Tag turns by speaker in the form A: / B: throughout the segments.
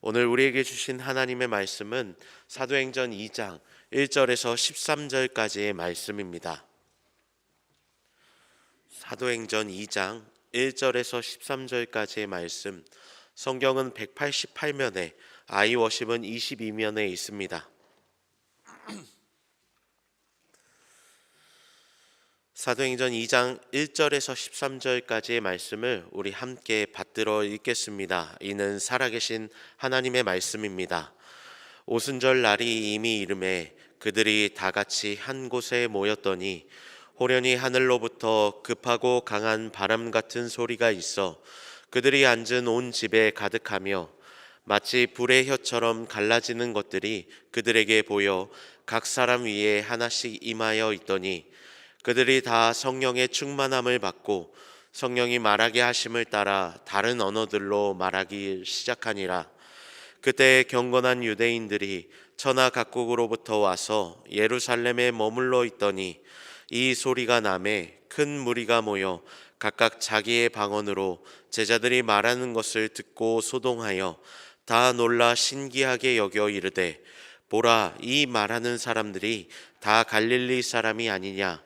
A: 오늘 우리에게 주신 하나님의 말씀은 사도행전 2장 1절에서 13절까지의 말씀입니다. 사도행전 2장 1절에서 13절까지의 말씀, 성경은 188면에 아이워십은 22면에 있습니다. 사도행전 2장 1절에서 13절까지의 말씀을 우리 함께 받들어 읽겠습니다. 이는 살아계신 하나님의 말씀입니다. 오순절 날이 이미 이름에 그들이 다 같이 한 곳에 모였더니 호련히 하늘로부터 급하고 강한 바람 같은 소리가 있어 그들이 앉은 온 집에 가득하며 마치 불의 혀처럼 갈라지는 것들이 그들에게 보여 각 사람 위에 하나씩 임하여 있더니 그들이 다 성령의 충만함을 받고 성령이 말하게 하심을 따라 다른 언어들로 말하기 시작하니라. 그때 경건한 유대인들이 천하 각국으로부터 와서 예루살렘에 머물러 있더니 이 소리가 나매 큰 무리가 모여 각각 자기의 방언으로 제자들이 말하는 것을 듣고 소동하여 다 놀라 신기하게 여겨 이르되, 보라, 이 말하는 사람들이 다 갈릴리 사람이 아니냐?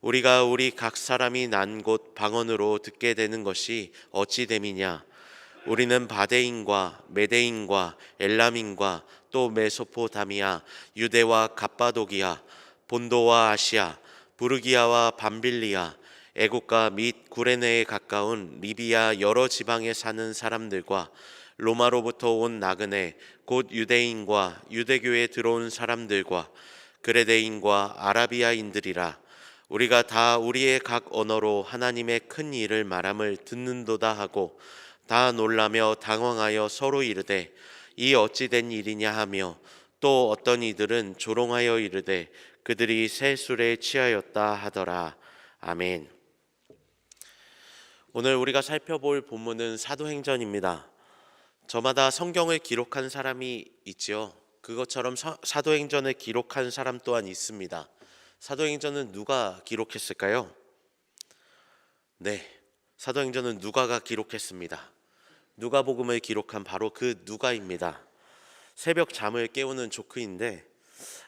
A: 우리가 우리 각 사람이 난 곳 방언으로 듣게 되는 것이 어찌 됨이냐? 우리는 바데인과 메데인과 엘람인과 또 메소포다미아, 유대와 갑바도기아, 본도와 아시아, 부르기아와 밤빌리아, 애국가 및 구레네에 가까운 리비아 여러 지방에 사는 사람들과 로마로부터 온 나그네 곧 유대인과 유대교에 들어온 사람들과 그레데인과 아라비아인들이라. 우리가 다 우리의 각 언어로 하나님의 큰 일을 말함을 듣는도다 하고 다 놀라며 당황하여 서로 이르되, 이 어찌 된 일이냐 하며, 또 어떤 이들은 조롱하여 이르되 그들이 새 술에 취하였다 하더라. 아멘. 오늘 우리가 살펴볼 본문은 사도행전입니다. 저마다 성경을 기록한 사람이 있지요. 그것처럼 사도행전을 기록한 사람 또한 있습니다. 사도행전은 누가 기록했을까요? 네, 사도행전은 누가가 기록했습니다. 누가복음을 기록한 바로 그 누가입니다. 새벽 잠을 깨우는 조크인데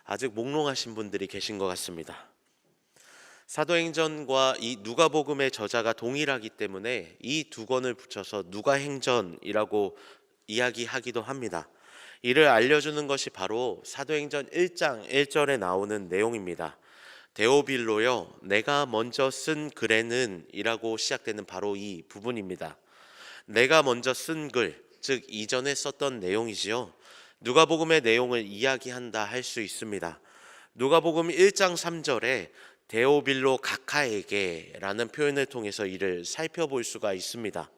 A: 아직 몽롱하신 분들이 계신 것 같습니다. 사도행전과 이 누가복음의 저자가 동일하기 때문에 이 두 권을 붙여서 누가행전이라고 이야기하기도 합니다. 이를 알려주는 것이 바로 사도행전 1장 1절에 나오는 내용입니다. 데오빌로여, 내가 먼저 쓴 글에는 이라고 시작되는 바로 이 부분입니다. 내가 먼저 쓴 글, 즉 이전에 썼던 내용이지요. 누가복음의 내용을 이야기한다 할 수 있습니다. 누가복음 1장 3절에 데오빌로 각하에게 라는 표현을 통해서 이를 살펴볼 수가 있습니다.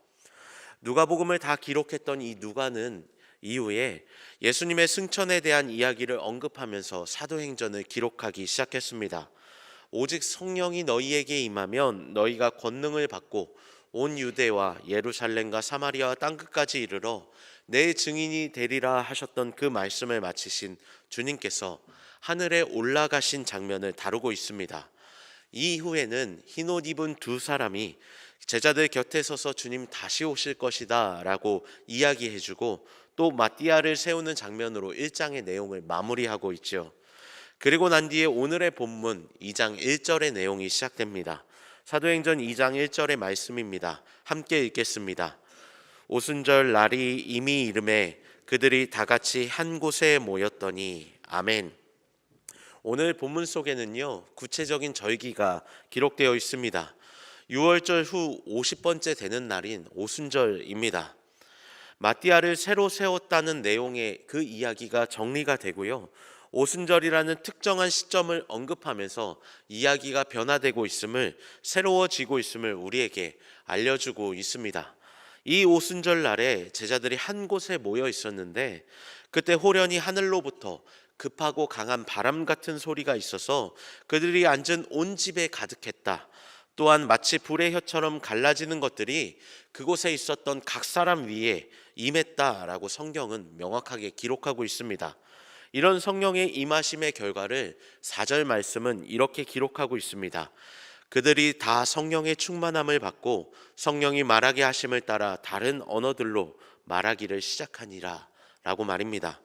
A: 누가복음을 다 기록했던 이 누가는 이후에 예수님의 승천에 대한 이야기를 언급하면서 사도행전을 기록하기 시작했습니다. 오직 성령이 너희에게 임하면 너희가 권능을 받고 온 유대와 예루살렘과 사마리아와 땅끝까지 이르러 내 증인이 되리라 하셨던 그 말씀을 마치신 주님께서 하늘에 올라가신 장면을 다루고 있습니다. 이후에는 흰옷 입은 두 사람이 제자들 곁에 서서 주님 다시 오실 것이다 라고 이야기해주고 또 마띠아를 세우는 장면으로 1장의 내용을 마무리하고 있죠. 그리고 난 뒤에 오늘의 본문 2장 1절의 내용이 시작됩니다. 사도행전 2장 1절의 말씀입니다. 함께 읽겠습니다. 오순절 날이 이미 이름에 그들이 다 같이 한 곳에 모였더니. 아멘. 오늘 본문 속에는요, 구체적인 절기가 기록되어 있습니다. 6월절 후 50번째 되는 날인 오순절입니다. 마띠아를 새로 세웠다는 내용의 그 이야기가 정리가 되고요, 오순절이라는 특정한 시점을 언급하면서 이야기가 변화되고 있음을, 새로워지고 있음을 우리에게 알려주고 있습니다. 이 오순절 날에 제자들이 한 곳에 모여 있었는데 그때 호련히 하늘로부터 급하고 강한 바람 같은 소리가 있어서 그들이 앉은 온 집에 가득했다. 또한 마치 불의 혀처럼 갈라지는 것들이 그곳에 있었던 각 사람 위에 임했다라고 성경은 명확하게 기록하고 있습니다. 이런 성령의 임하심의 결과를 4절 말씀은 이렇게 기록하고 있습니다. 그들이 다 성령의 충만함을 받고 성령이 말하게 하심을 따라 다른 언어들로 말하기를 시작하니라 라고 말입니다.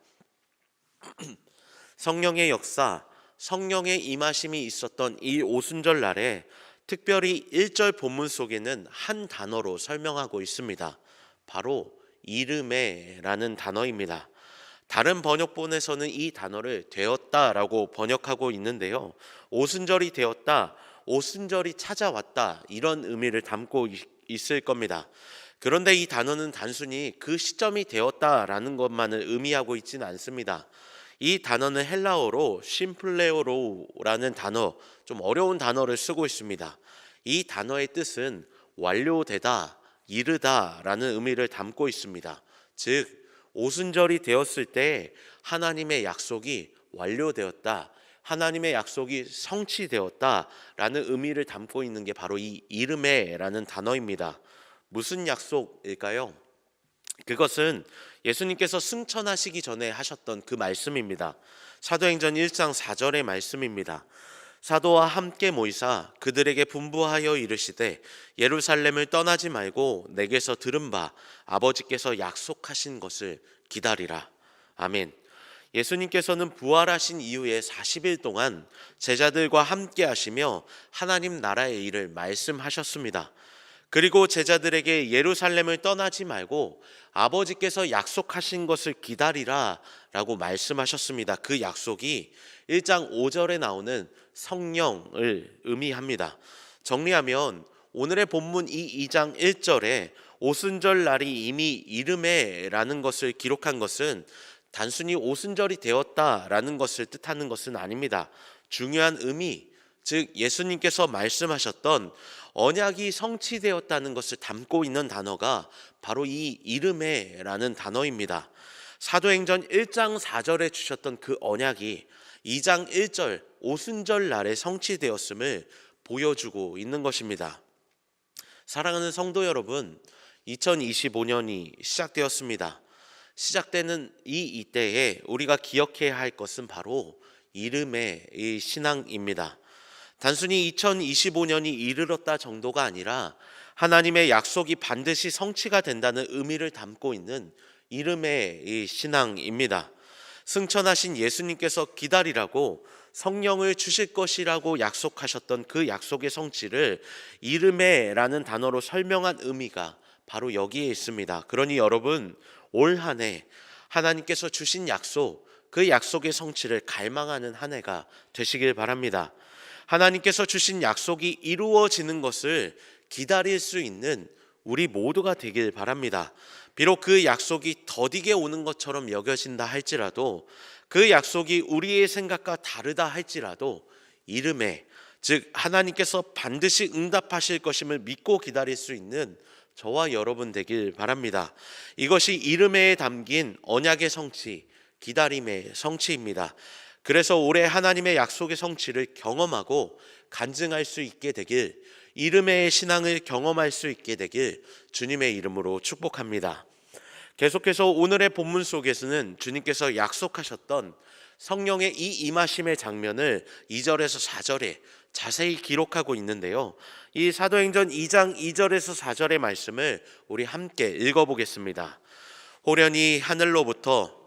A: 성령의 역사, 성령의 임하심이 있었던 이 오순절 날에 특별히 1절 본문 속에는 한 단어로 설명하고 있습니다. 바로 이름에라는 단어입니다. 다른 번역본에서는 이 단어를 되었다라고 번역하고 있는데요. 오순절이 되었다, 오순절이 찾아왔다, 이런 의미를 담고 있을 겁니다. 그런데 이 단어는 단순히 그 시점이 되었다라는 것만을 의미하고 있지는 않습니다. 이 단어는 헬라어로 심플레오로라는 단어, 좀 어려운 단어를 쓰고 있습니다. 이 단어의 뜻은 완료되다, 이르다라는 의미를 담고 있습니다. 즉 오순절이 되었을 때 하나님의 약속이 완료되었다, 하나님의 약속이 성취되었다라는 의미를 담고 있는 게 바로 이 이르메라는 단어입니다. 무슨 약속일까요? 그것은 예수님께서 승천하시기 전에 하셨던 그 말씀입니다. 사도행전 1장 4절의 말씀입니다. 사도와 함께 모이사 그들에게 분부하여 이르시되 예루살렘을 떠나지 말고 내게서 들은 바 아버지께서 약속하신 것을 기다리라. 아멘. 예수님께서는 부활하신 이후에 40일 동안 제자들과 함께 하시며 하나님 나라의 일을 말씀하셨습니다. 그리고 제자들에게 예루살렘을 떠나지 말고 아버지께서 약속하신 것을 기다리라 라고 말씀하셨습니다. 그 약속이 1장 5절에 나오는 성령을 의미합니다. 정리하면 오늘의 본문 이 2장 1절에 오순절 날이 이미 이르메라는 것을 기록한 것은 단순히 오순절이 되었다라는 것을 뜻하는 것은 아닙니다. 중요한 의미, 즉 예수님께서 말씀하셨던 언약이 성취되었다는 것을 담고 있는 단어가 바로 이 이르메라는 단어입니다. 사도행전 1장 4절에 주셨던 그 언약이 2장 1절 오순절 날에 성취되었음을 보여주고 있는 것입니다. 사랑하는 성도 여러분, 2025년이 시작되었습니다. 시작되는 이때에 우리가 기억해야 할 것은 바로 이름의 신앙입니다. 단순히 2025년이 이르렀다 정도가 아니라 하나님의 약속이 반드시 성취가 된다는 의미를 담고 있는 이름의 신앙입니다. 승천하신 예수님께서 기다리라고 성령을 주실 것이라고 약속하셨던 그 약속의 성취를 이름에라는 단어로 설명한 의미가 바로 여기에 있습니다. 그러니 여러분, 올 한 해 하나님께서 주신 약속, 그 약속의 성취를 갈망하는 한 해가 되시길 바랍니다. 하나님께서 주신 약속이 이루어지는 것을 기다릴 수 있는 우리 모두가 되길 바랍니다. 비록 그 약속이 더디게 오는 것처럼 여겨진다 할지라도, 그 약속이 우리의 생각과 다르다 할지라도 이름에, 즉 하나님께서 반드시 응답하실 것임을 믿고 기다릴 수 있는 저와 여러분 되길 바랍니다. 이것이 이름에 담긴 언약의 성취, 기다림의 성취입니다. 그래서 올해 하나님의 약속의 성취를 경험하고 간증할 수 있게 되길, 이름의 신앙을 경험할 수 있게 되길 주님의 이름으로 축복합니다. 계속해서 오늘의 본문 속에서는 주님께서 약속하셨던 성령의 이 임하심의 장면을 2절에서 4절에 자세히 기록하고 있는데요. 이 사도행전 2장 2절에서 4절의 말씀을 우리 함께 읽어보겠습니다. 호련히 하늘로부터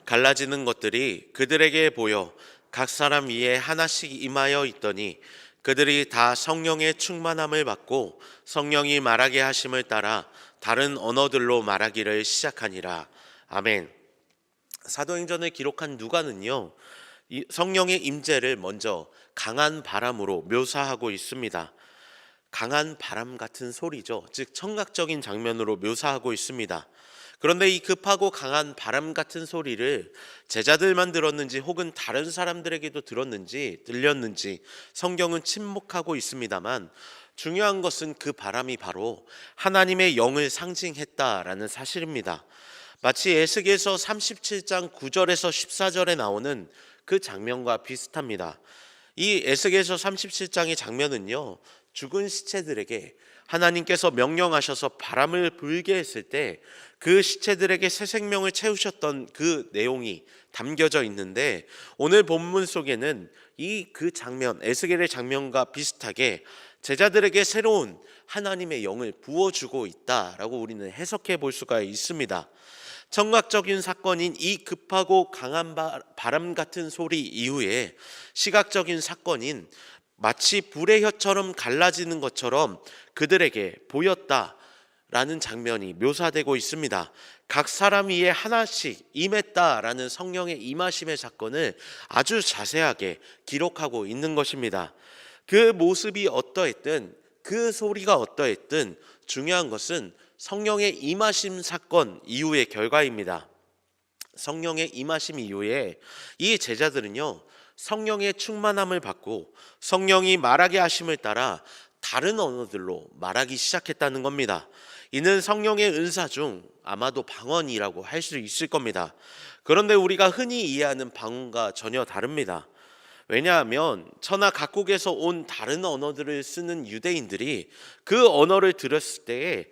A: 갈라지는 것들이 그들에게 보여 각 사람 위에 하나씩 임하여 있더니 그들이 다 성령의 충만함을 받고 성령이 말하게 하심을 따라 다른 언어들로 말하기를 시작하니라. 아멘. 사도행전을 기록한 누가는요, 이 성령의 임재를 먼저 강한 바람으로 묘사하고 있습니다. 강한 바람 같은 소리죠. 즉 청각적인 장면으로 묘사하고 있습니다. 그런데 이 급하고 강한 바람 같은 소리를 제자들만 들었는지 혹은 다른 사람들에게도 들렸는지 성경은 침묵하고 있습니다만, 중요한 것은 그 바람이 바로 하나님의 영을 상징했다라는 사실입니다. 마치 에스겔서 37장 9절에서 14절에 나오는 그 장면과 비슷합니다. 이 에스겔서 37장의 장면은요, 죽은 시체들에게 하나님께서 명령하셔서 바람을 불게 했을 때 그 시체들에게 새 생명을 채우셨던 그 내용이 담겨져 있는데, 오늘 본문 속에는 그 장면, 에스겔의 장면과 비슷하게 제자들에게 새로운 하나님의 영을 부어주고 있다라고 우리는 해석해 볼 수가 있습니다. 청각적인 사건인 이 급하고 강한 바람 같은 소리 이후에 시각적인 사건인 마치 불의 혀처럼 갈라지는 것처럼 그들에게 보였다라는 장면이 묘사되고 있습니다. 각 사람 위에 하나씩 임했다라는 성령의 임하심의 사건을 아주 자세하게 기록하고 있는 것입니다. 그 모습이 어떠했든 그 소리가 어떠했든 중요한 것은 성령의 임하심 사건 이후의 결과입니다. 성령의 임하심 이후에 이 제자들은요, 성령의 충만함을 받고 성령이 말하게 하심을 따라 다른 언어들로 말하기 시작했다는 겁니다. 이는 성령의 은사 중 아마도 방언이라고 할 수 있을 겁니다. 그런데 우리가 흔히 이해하는 방언과 전혀 다릅니다. 왜냐하면 천하 각국에서 온 다른 언어들을 쓰는 유대인들이 그 언어를 들었을 때에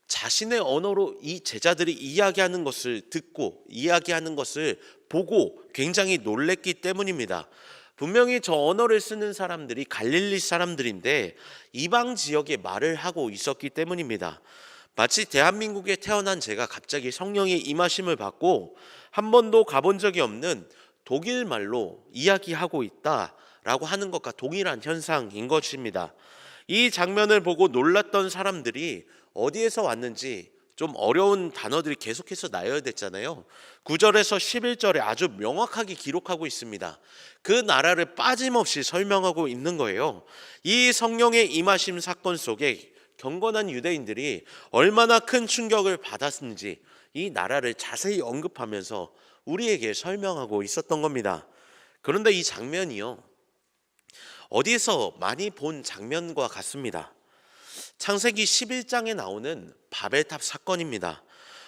A: 자신의 언어로 이 제자들이 이야기하는 것을 듣고 이야기하는 것을 보고 굉장히 놀랬기 때문입니다. 분명히 저 언어를 쓰는 사람들이 갈릴리 사람들인데 이방 지역에 말을 하고 있었기 때문입니다. 마치 대한민국에 태어난 제가 갑자기 성령의 임하심을 받고 한 번도 가본 적이 없는 독일 말로 이야기하고 있다라고 하는 것과 동일한 현상인 것입니다. 이 장면을 보고 놀랐던 사람들이 어디에서 왔는지 좀 어려운 단어들이 계속해서 나열이 됐잖아요. 9절에서 11절에 아주 명확하게 기록하고 있습니다. 그 나라를 빠짐없이 설명하고 있는 거예요. 이 성령의 임하심 사건 속에 경건한 유대인들이 얼마나 큰 충격을 받았는지 이 나라를 자세히 언급하면서 우리에게 설명하고 있었던 겁니다. 그런데 이 장면이요, 어디에서 많이 본 장면과 같습니다. 창세기 11장에 나오는 바벨탑 사건입니다.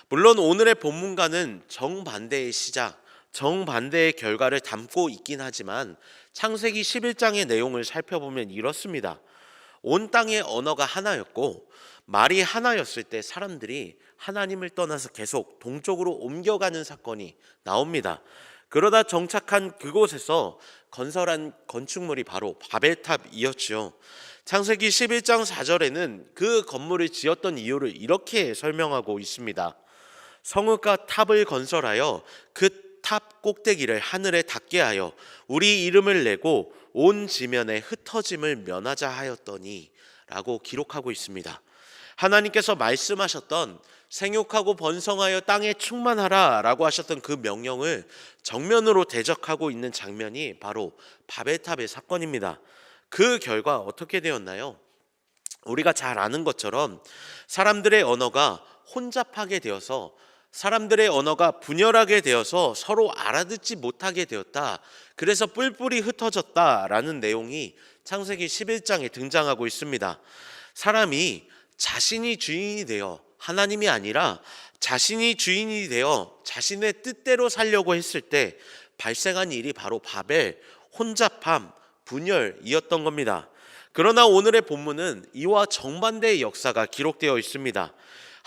A: 물론 오늘의 본문과는 정반대의 시작, 정반대의 결과를 담고 있긴 하지만 창세기 11장의 내용을 살펴보면 이렇습니다. 온 땅의 언어가 하나였고 말이 하나였을 때 사람들이 하나님을 떠나서 계속 동쪽으로 옮겨가는 사건이 나옵니다. 그러다 정착한 그곳에서 건설한 건축물이 바로 바벨탑이었죠. 창세기 11장 4절에는 그 건물을 지었던 이유를 이렇게 설명하고 있습니다. 성읍과 탑을 건설하여 그 탑 꼭대기를 하늘에 닿게 하여 우리 이름을 내고 온 지면에 흩어짐을 면하자 하였더니 라고 기록하고 있습니다. 하나님께서 말씀하셨던 생육하고 번성하여 땅에 충만하라 라고 하셨던 그 명령을 정면으로 대적하고 있는 장면이 바로 바벨탑의 사건입니다. 그 결과 어떻게 되었나요? 우리가 잘 아는 것처럼 사람들의 언어가 혼잡하게 되어서 사람들의 언어가 분열하게 되어서 서로 알아듣지 못하게 되었다. 그래서 뿔뿔이 흩어졌다라는 내용이 창세기 11장에 등장하고 있습니다. 사람이 자신이 주인이 되어 하나님이 아니라 자신이 주인이 되어 자신의 뜻대로 살려고 했을 때 발생한 일이 바로 바벨, 혼잡함, 분열이었던 겁니다. 그러나 오늘의 본문은 이와 정반대의 역사가 기록되어 있습니다.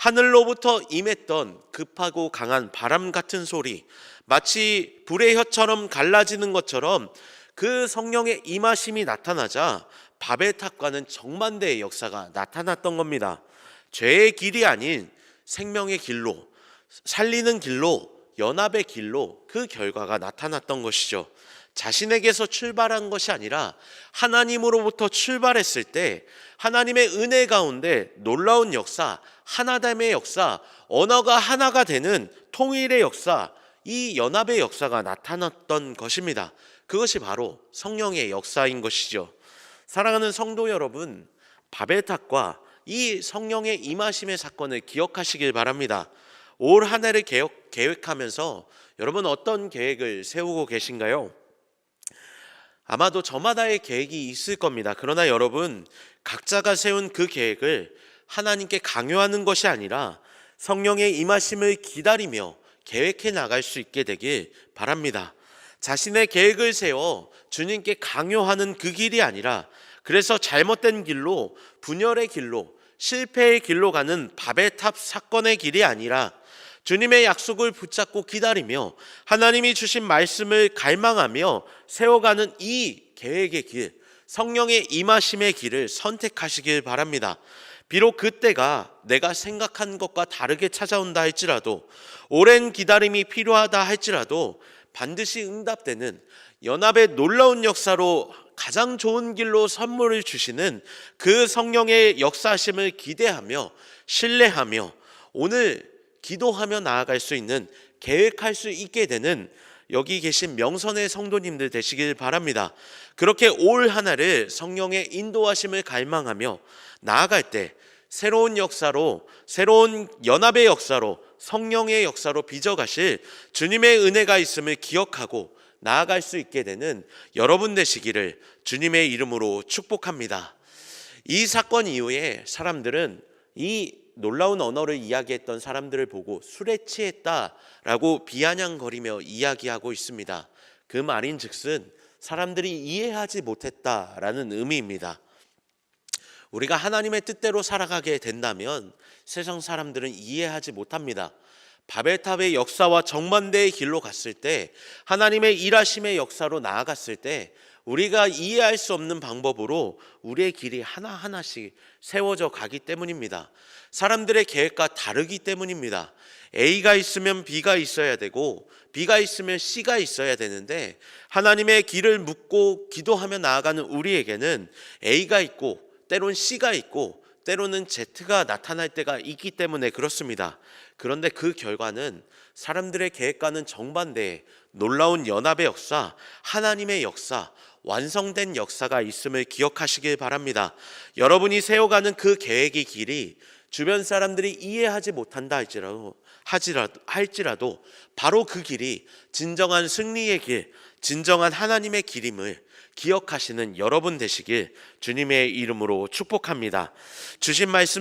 A: 하늘로부터 임했던 급하고 강한 바람 같은 소리, 마치 불의 혀처럼 갈라지는 것처럼 그 성령의 임하심이 나타나자 바벨탑과는 정반대의 역사가 나타났던 겁니다. 죄의 길이 아닌 생명의 길로, 살리는 길로, 연합의 길로 그 결과가 나타났던 것이죠. 자신에게서 출발한 것이 아니라 하나님으로부터 출발했을 때 하나님의 은혜 가운데 놀라운 역사, 하나됨의 역사, 언어가 하나가 되는 통일의 역사, 이 연합의 역사가 나타났던 것입니다. 그것이 바로 성령의 역사인 것이죠. 사랑하는 성도 여러분, 바벨탑과 이 성령의 임하심의 사건을 기억하시길 바랍니다. 올 한 해를 계획하면서 여러분 어떤 계획을 세우고 계신가요? 아마도 저마다의 계획이 있을 겁니다. 그러나 여러분, 각자가 세운 그 계획을 하나님께 강요하는 것이 아니라 성령의 임하심을 기다리며 계획해 나갈 수 있게 되길 바랍니다. 자신의 계획을 세워 주님께 강요하는 그 길이 아니라, 그래서 잘못된 길로, 분열의 길로, 실패의 길로 가는 바벨탑 사건의 길이 아니라 주님의 약속을 붙잡고 기다리며 하나님이 주신 말씀을 갈망하며 세워가는 이 계획의 길, 성령의 임하심의 길을 선택하시길 바랍니다. 비록 그때가 내가 생각한 것과 다르게 찾아온다 할지라도, 오랜 기다림이 필요하다 할지라도 반드시 응답되는 연합의 놀라운 역사로 가장 좋은 길로 선물을 주시는 그 성령의 역사하심을 기대하며 신뢰하며 오늘 기도하며 나아갈 수 있는, 계획할 수 있게 되는 여기 계신 명선의 성도님들 되시길 바랍니다. 그렇게 올 하나를 성령의 인도하심을 갈망하며 나아갈 때 새로운 역사로, 새로운 연합의 역사로, 성령의 역사로 빚어가실 주님의 은혜가 있음을 기억하고 나아갈 수 있게 되는 여러분 되시기를 주님의 이름으로 축복합니다. 이 사건 이후에 사람들은 이 놀라운 언어를 이야기했던 사람들을 보고 술에 취했다라고 비아냥거리며 이야기하고 있습니다. 그 말인 즉슨 사람들이 이해하지 못했다라는 의미입니다. 우리가 하나님의 뜻대로 살아가게 된다면 세상 사람들은 이해하지 못합니다. 바벨탑의 역사와 정반대의 길로 갔을 때, 하나님의 일하심의 역사로 나아갔을 때 우리가 이해할 수 없는 방법으로 우리의 길이 하나하나씩 세워져 가기 때문입니다. 사람들의 계획과 다르기 때문입니다. A가 있으면 B가 있어야 되고 B가 있으면 C가 있어야 되는데, 하나님의 길을 묻고 기도하며 나아가는 우리에게는 A가 있고 때론 C가 있고 때로는 Z가 나타날 때가 있기 때문에 그렇습니다. 그런데 그 결과는 사람들의 계획과는 정반대의 놀라운 연합의 역사, 하나님의 역사, 완성된 역사가 있음을 기억하시길 바랍니다. 여러분이 세워가는 그 계획의 길이 주변 사람들이 이해하지 못한다 할지라도 바로 그 길이 진정한 승리의 길, 진정한 하나님의 길임을 기억하시는 여러분 되시길 주님의 이름으로 축복합니다. 주신 말씀